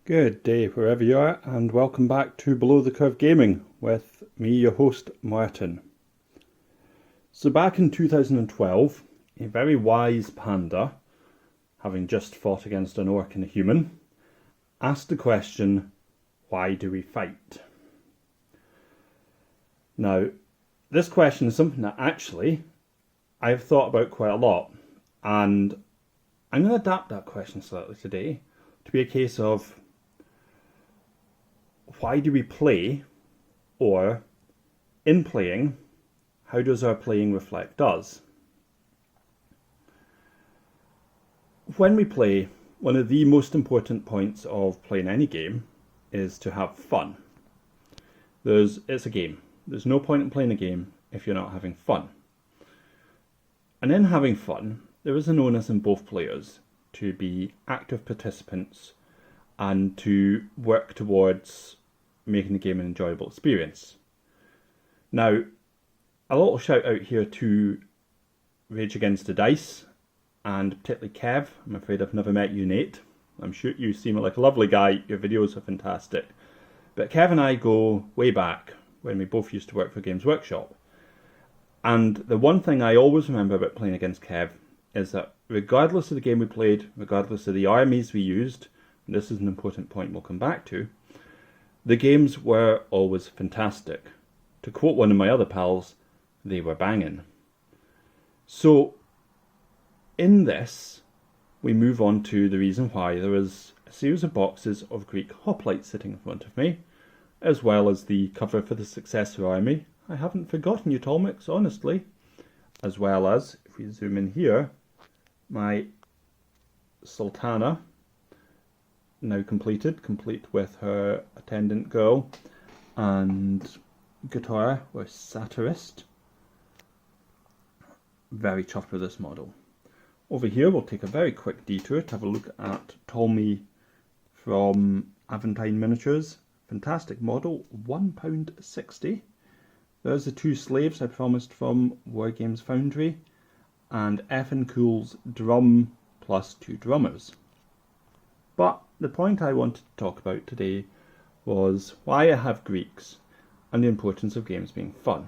Good day wherever you are, and welcome back to Below the Curve Gaming with me, your host, Martin. So back in 2012, a very wise panda, having just fought against an orc and a human, asked the question, why do we fight? Now, this question is something that actually I've thought about quite a lot, and I'm going to adapt that question slightly today to be a case of why do we play, or in playing, how does our playing reflect us? When we play, one of the most important points of playing any game is to have fun. It's a game. There's no point in playing a game if you're not having fun. And in having fun, there is an onus on both players to be active participants and to work towards making the game an enjoyable experience. Now, a little shout out here to Rage Against the Dice, and particularly Kev. I'm afraid I've never met you, Nate. I'm sure you seem like a lovely guy, your videos are fantastic. But Kev and I go way back, when we both used to work for Games Workshop. And the one thing I always remember about playing against Kev is that regardless of the game we played, regardless of the armies we used, and this is an important point we'll come back to, the games were always fantastic. To quote one of my other pals, they were banging. So, in this, we move on to the reason why there is a series of boxes of Greek hoplites sitting in front of me, as well as the cover for the successor army. I haven't forgotten you, Tolmix, honestly. As well as, if we zoom in here, my Sultana, now complete with her attendant girl, and guitar or satirist. Very chuffed with this model. Over here we'll take a very quick detour to have a look at Tommy from Aventine Miniatures. Fantastic model, £1.60. There's the two slaves I promised from War Games Foundry, and Effin Cool's drum plus two drummers. But the point I wanted to talk about today was why I have Greeks and the importance of games being fun.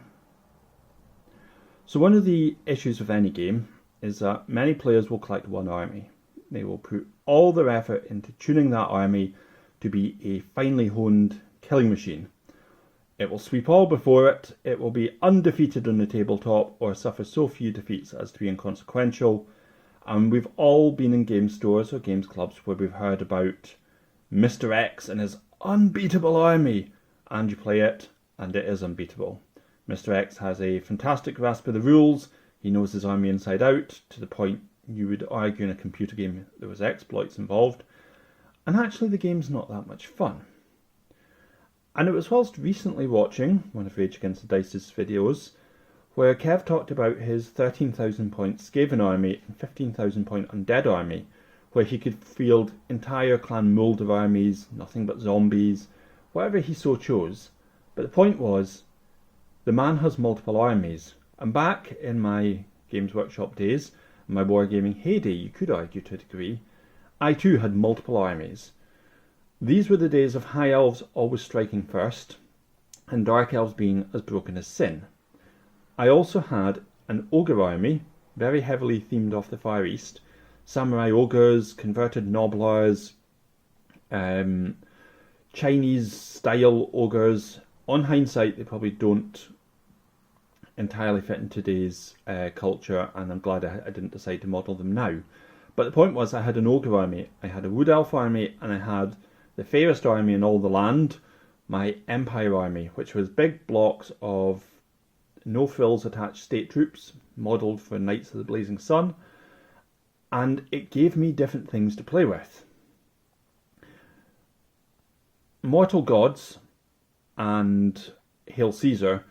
So one of the issues with any game is that many players will collect one army. They will put all their effort into tuning that army to be a finely honed killing machine. It will sweep all before it, it will be undefeated on the tabletop or suffer so few defeats as to be inconsequential. And we've all been in game stores or games clubs where we've heard about Mr. X and his unbeatable army, and you play it and it is unbeatable. Mr. X has a fantastic grasp of the rules, he knows his army inside out, to the point you would argue in a computer game there was exploits involved, and actually the game's not that much fun. And it was whilst recently watching one of Rage Against the Dice's videos where Kev talked about his 13,000 point Skaven army and 15,000 point undead army, where he could field entire clan Mulder armies, nothing but zombies, whatever he so chose. But the point was, the man has multiple armies, and back in my Games Workshop days, my wargaming heyday, you could argue to a degree, I too had multiple armies. These were the days of High Elves always striking first, and Dark Elves being as broken as sin. I also had an Ogre army, very heavily themed off the Far East, Samurai Ogres, converted Nobblers, Chinese style Ogres. On hindsight, they probably don't entirely fit in today's culture, and I'm glad I didn't decide to model them now. But the point was, I had an Ogre army, I had a Wood Elf army, and I had the fairest army in all the land, my Empire army, which was big blocks of no frills attached state troops, modelled for Knights of the Blazing Sun, and it gave me different things to play with. Mortal Gods and Hail Caesar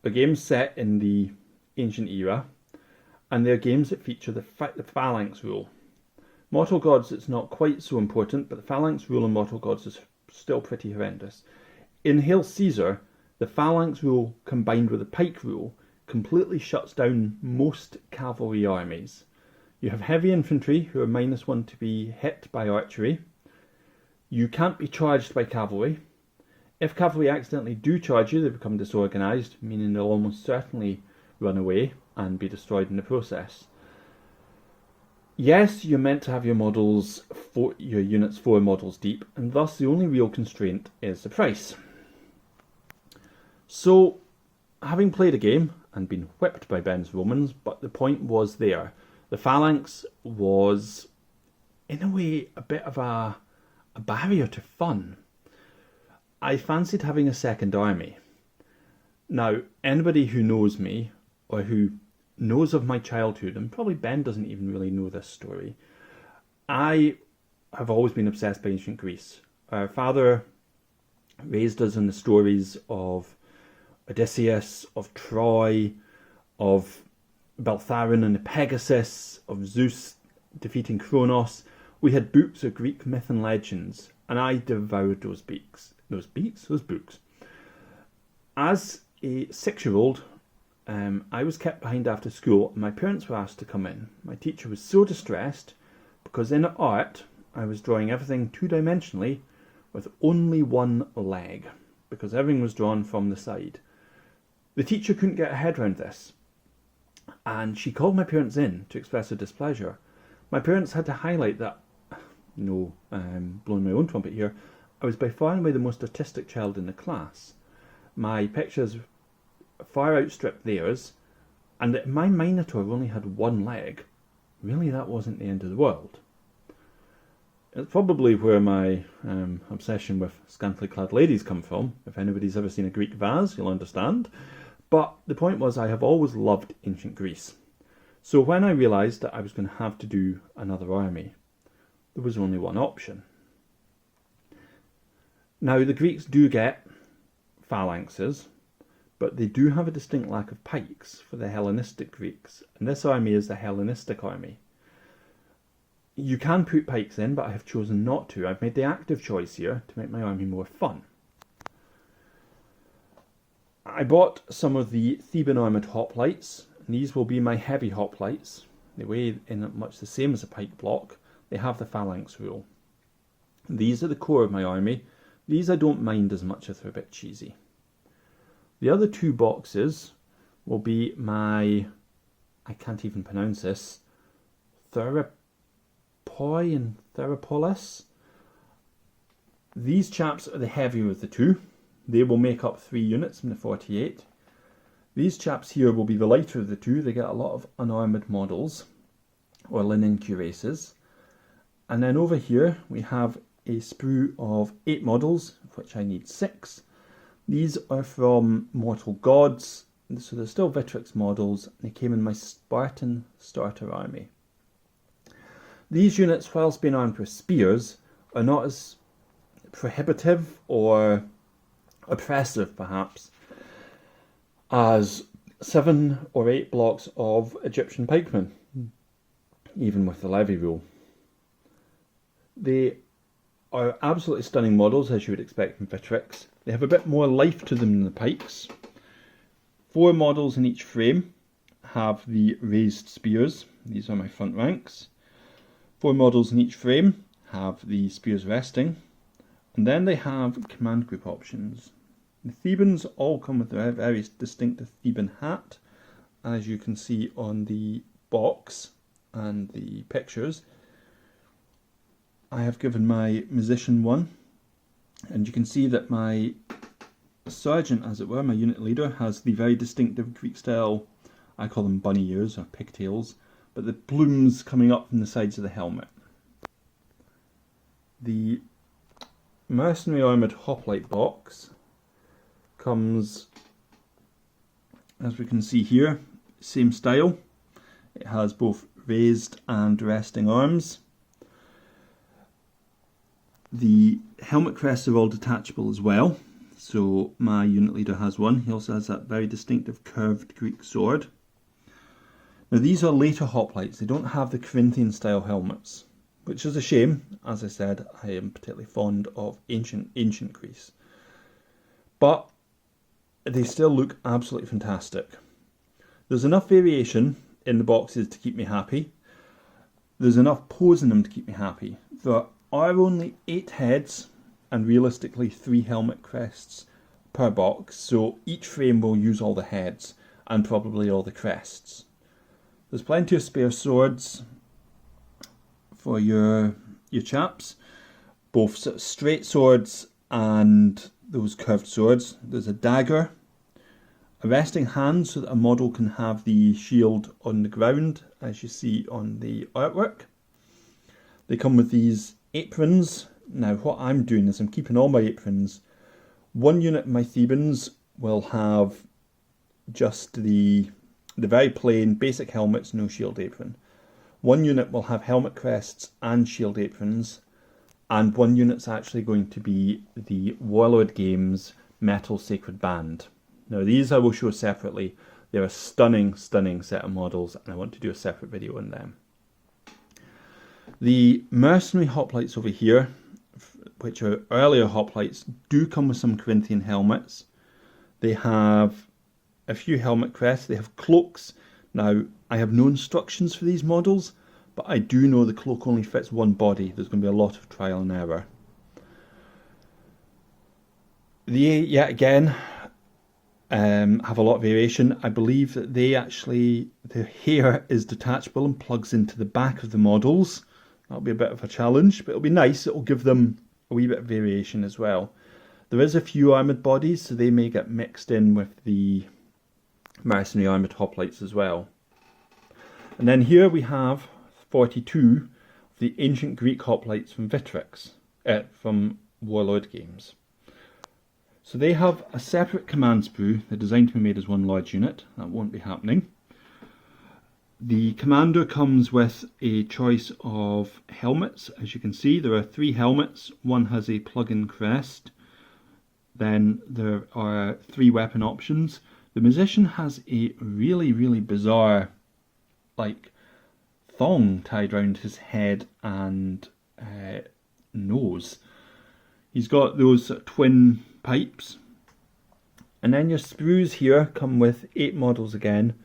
are games set in the ancient era, and they're games that feature the phalanx rule. Mortal Gods, it's not quite so important, but the phalanx rule in Mortal Gods is still pretty horrendous. In Hail Caesar, the phalanx rule combined with the pike rule completely shuts down most cavalry armies. You have heavy infantry who are -1 to be hit by archery. You can't be charged by cavalry. If cavalry accidentally do charge you, they become disorganised, meaning they'll almost certainly run away and be destroyed in the process. Yes, you're meant to have your units 4 models deep, and thus the only real constraint is the price. So, having played a game and been whipped by Ben's Romans, but the point was there. The phalanx was, in a way, a bit of a barrier to fun. I fancied having a second army. Now, anybody who knows me, or who knows of my childhood, and probably Ben doesn't even really know this story, I have always been obsessed by ancient Greece. Our father raised us in the stories of Odysseus, of Troy, of Beltharon and the Pegasus, of Zeus defeating Kronos. We had books of Greek myth and legends, and I devoured those books. Those books. As a 6-year-old, I was kept behind after school, and my parents were asked to come in. My teacher was so distressed because in art I was drawing everything 2-dimensionally with only one leg, because everything was drawn from the side. The teacher couldn't get her head around this, and she called my parents in to express her displeasure. My parents had to highlight that, blowing my own trumpet here, I was by far and away the most artistic child in the class. My pictures far outstripped theirs, and that my Minotaur only had one leg. Really, that wasn't the end of the world. It's probably where my obsession with scantily clad ladies come from. If anybody's ever seen a Greek vase, you'll understand. But the point was, I have always loved ancient Greece. So when I realised that I was going to have to do another army, there was only one option. Now, the Greeks do get phalanxes, but they do have a distinct lack of pikes for the Hellenistic Greeks, and this army is the Hellenistic army. You can put pikes in, but I have chosen not to. I've made the active choice here to make my army more fun. I bought some of the Theban armoured hoplites, and these will be my heavy hoplites. They weigh in much the same as a pike block. They have the phalanx rule. These are the core of my army. These I don't mind as much if they're a bit cheesy. The other 2 boxes will be my, I can't even pronounce this, Therapoi and Therapolis. These chaps are the heavier of the 2. They will make up 3 units in the 48. These chaps here will be the lighter of the 2. They get a lot of unarmoured models, or linen cuirasses. And then over here we have a sprue of 8 models, of which I need 6. These are from Mortal Gods, so they're still Victrix models. They came in my Spartan starter army. These units, whilst being armed with spears, are not as prohibitive or oppressive, perhaps, as 7 or 8 blocks of Egyptian pikemen, even with the levy rule. They are absolutely stunning models, as you would expect from Victrix. They have a bit more life to them than the pikes. 4 models in each frame have the raised spears. These are my front ranks. 4 models in each frame have the spears resting. And then they have command group options. The Thebans all come with a very distinctive Theban hat, as you can see on the box and the pictures. I have given my musician one, and you can see that my sergeant, as it were, my unit leader, has the very distinctive Greek style, I call them bunny ears or pigtails, but the plumes coming up from the sides of the helmet. The mercenary armoured hoplite box comes, as we can see here, same style. It has both raised and resting arms. The helmet crests are all detachable as well, so my unit leader has one. He also has that very distinctive curved Greek sword. Now these are later hoplites. They don't have the Corinthian style helmets, which is a shame. As I said, I am particularly fond of ancient Greece. But they still look absolutely fantastic. There's enough variation in the boxes to keep me happy. There's enough pose in them to keep me happy. There are only 8 heads and realistically 3 helmet crests per box, so each frame will use all the heads and probably all the crests. There's plenty of spare swords for your chaps, both sort of straight swords and those curved swords. There's a dagger, a resting hand so that a model can have the shield on the ground, as you see on the artwork. They come with these aprons. Now what I'm doing is I'm keeping all my aprons. One unit of my Thebans will have just the very plain basic helmets, no shield apron. One unit will have helmet crests and shield aprons, and one unit's actually going to be the Warlord Games Metal Sacred Band. Now these I will show separately. They're a stunning, stunning set of models, and I want to do a separate video on them. The mercenary hoplites over here, which are earlier hoplites, do come with some Corinthian helmets. They have a few helmet crests, they have cloaks. Now, I have no instructions for these models, but I do know the cloak only fits one body. There's going to be a lot of trial and error. They, yet again, have a lot of variation. I believe that their hair is detachable and plugs into the back of the models. That'll be a bit of a challenge, but it'll be nice. It'll give them a wee bit of variation as well. There is a few armoured bodies, so they may get mixed in with the mercenary armoured hoplites as well. And then here we have 42 of the ancient Greek hoplites from Victrix, from Warlord Games. So they have a separate command sprue. They're designed to be made as one large unit. That won't be happening. The commander comes with a choice of helmets. As you can see, there are 3 helmets. One has a plug-in crest. Then there are 3 weapon options. The musician has a really, really bizarre, like, thong tied around his head and nose. He's got those twin pipes. And then your sprues here come with 8 models again.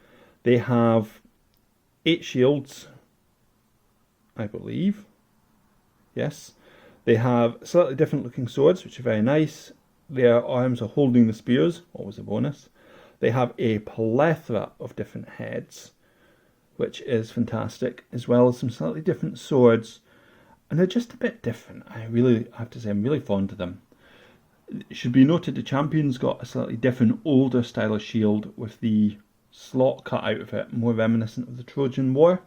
They have 8 shields, I believe. Yes. They have slightly different looking swords, which are very nice. Their arms are holding the spears, always a bonus. They have a plethora of different heads, which is fantastic, as well as some slightly different swords. And they're just a bit different. I have to say, I'm really fond of them. It should be noted the champion's got a slightly different, older style of shield with the slot cut out of it, more reminiscent of the Trojan War.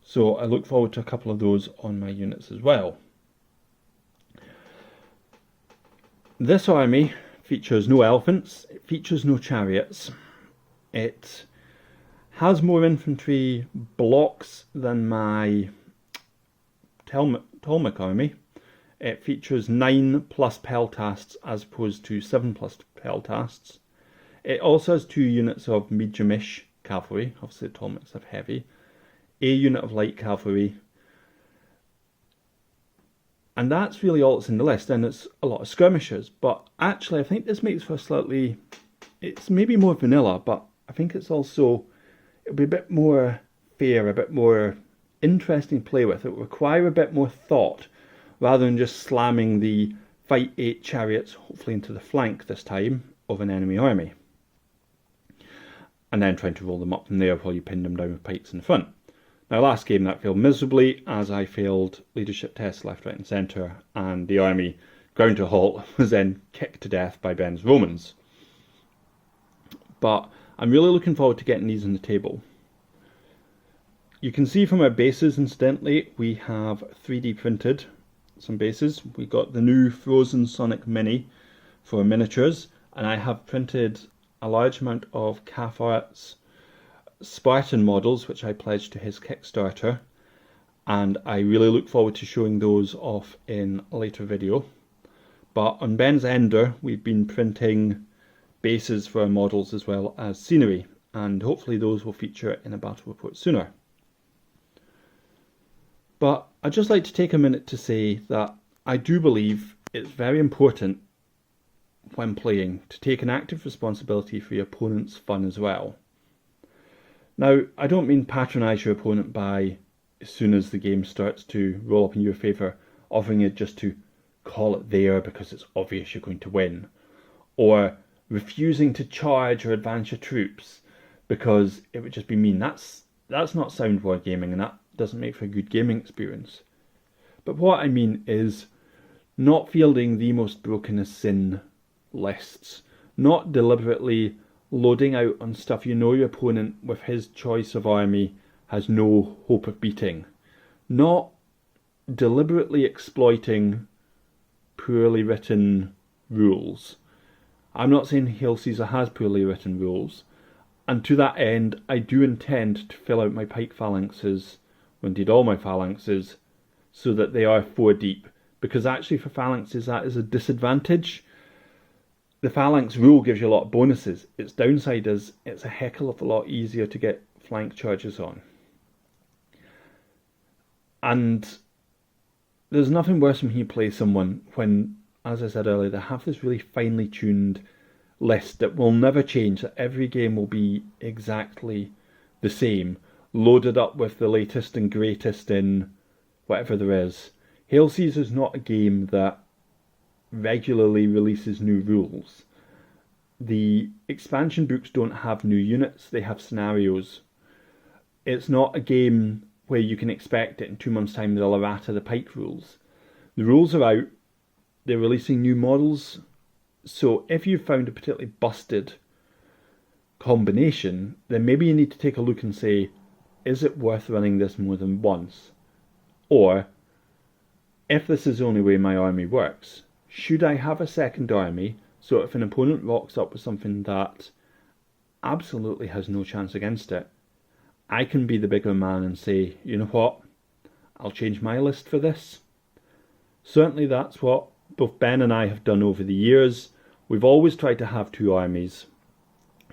So I look forward to a couple of those on my units as well. This army features no elephants, it features no chariots. It has more infantry blocks than my Ptolemaic army. It features 9 plus peltasts as opposed to 7 plus peltasts. It also has 2 units of mediumish cavalry, obviously the Ptolemaics have heavy, a unit of light cavalry, and that's really all that's in the list. And it's a lot of skirmishers, but actually I think this makes for it's maybe more vanilla, but I think it'll be a bit more fair, a bit more interesting to play with. It will require a bit more thought, rather than just slamming the fight 8 chariots, hopefully into the flank this time, of an enemy army. And then trying to roll them up from there while you pin them down with pikes in the front. Now last game that failed miserably, as I failed leadership tests left, right and centre, and the army ground to a halt was then kicked to death by Ben's Romans. But I'm really looking forward to getting these on the table. You can see from our bases, incidentally, we have 3D printed some bases. We got the new Frozen Sonic Mini for miniatures, and I have printed a large amount of Cafart's Spartan models, which I pledged to his Kickstarter, and I really look forward to showing those off in a later video. But on Ben's Ender, we've been printing bases for our models as well as scenery, and hopefully those will feature in a battle report sooner. But I'd just like to take a minute to say that I do believe it's very important when playing to take an active responsibility for your opponent's fun as well. Now, I don't mean patronise your opponent by, as soon as the game starts to roll up in your favour, offering it just to call it there because it's obvious you're going to win, or refusing to charge or advance your troops because it would just be mean. That's not sound wargaming, and that doesn't make for a good gaming experience. But what I mean is not fielding the most broken as sin lists, not deliberately loading out on stuff you know your opponent with his choice of army has no hope of beating, not deliberately exploiting poorly written rules. I'm not saying Hail Caesar has poorly written rules, and to that end I do intend to fill out my pike phalanxes, or indeed all my phalanxes, so that they are 4 deep, because actually for phalanxes that is a disadvantage. The phalanx rule gives you a lot of bonuses. Its downside is it's a heck of a lot easier to get flank charges on. And there's nothing worse when you play someone when, as I said earlier, they have this really finely tuned list that will never change, that every game will be exactly the same, loaded up with the latest and greatest in whatever there is. Hail Caesar's not a game that regularly releases new rules. The expansion books don't have new units, they have scenarios. It's not a game where you can expect it in 2 months' time they'll errata the pike rules. The rules are out, they're releasing new models, so if you've found a particularly busted combination, then maybe you need to take a look and say, is it worth running this more than once? Or, if this is the only way my army works, should I have a second army so if an opponent rocks up with something that absolutely has no chance against it, I can be the bigger man and say, you know what, I'll change my list for this. Certainly that's what both Ben and I have done over the years. We've always tried to have 2 armies.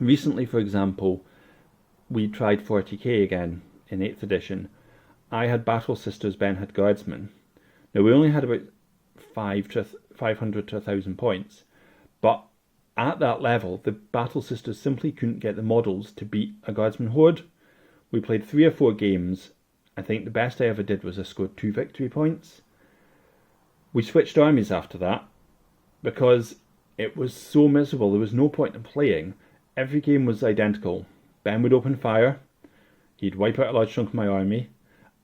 Recently, for example, we tried 40k again in 8th edition. I had Battle Sisters, Ben had Guardsmen. Now we only had about 500 to 1,000 points, but at that level the Battle Sisters simply couldn't get the models to beat a Guardsman horde. We played 3 or 4 games. I think the best I ever did was I scored 2 victory points. We switched armies after that because it was so miserable. There was no point in playing. Every game was identical. Ben would open fire, he'd wipe out a large chunk of my army.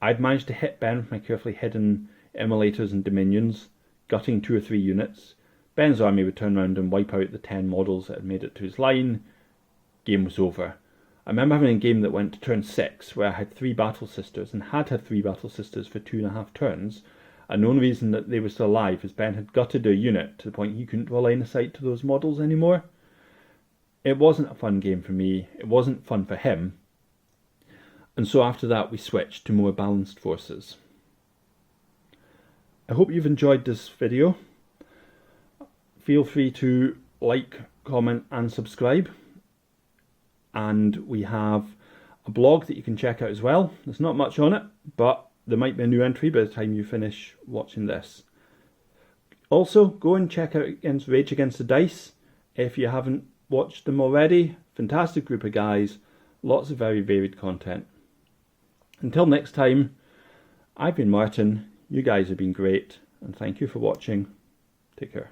I'd managed to hit Ben with my carefully hidden immolators and dominions, gutting 2 or 3 units. Ben's army would turn around and wipe out the 10 models that had made it to his line. Game was over. I remember having a game that went to turn 6 where I had 3 Battle Sisters and had 3 Battle Sisters for 2.5 turns, and the only reason that they were still alive is Ben had gutted their unit to the point he couldn't draw line of sight to those models anymore. It wasn't a fun game for me, it wasn't fun for him, and so after that we switched to more balanced forces. I hope you've enjoyed this video. Feel free to like, comment and subscribe. And we have a blog that you can check out as well. There's not much on it, but there might be a new entry by the time you finish watching this. Also, go and check out Rage Against the Dice if you haven't watched them already. Fantastic group of guys, lots of very varied content. Until next time, I've been Martin, you guys have been great, and thank you for watching. Take care.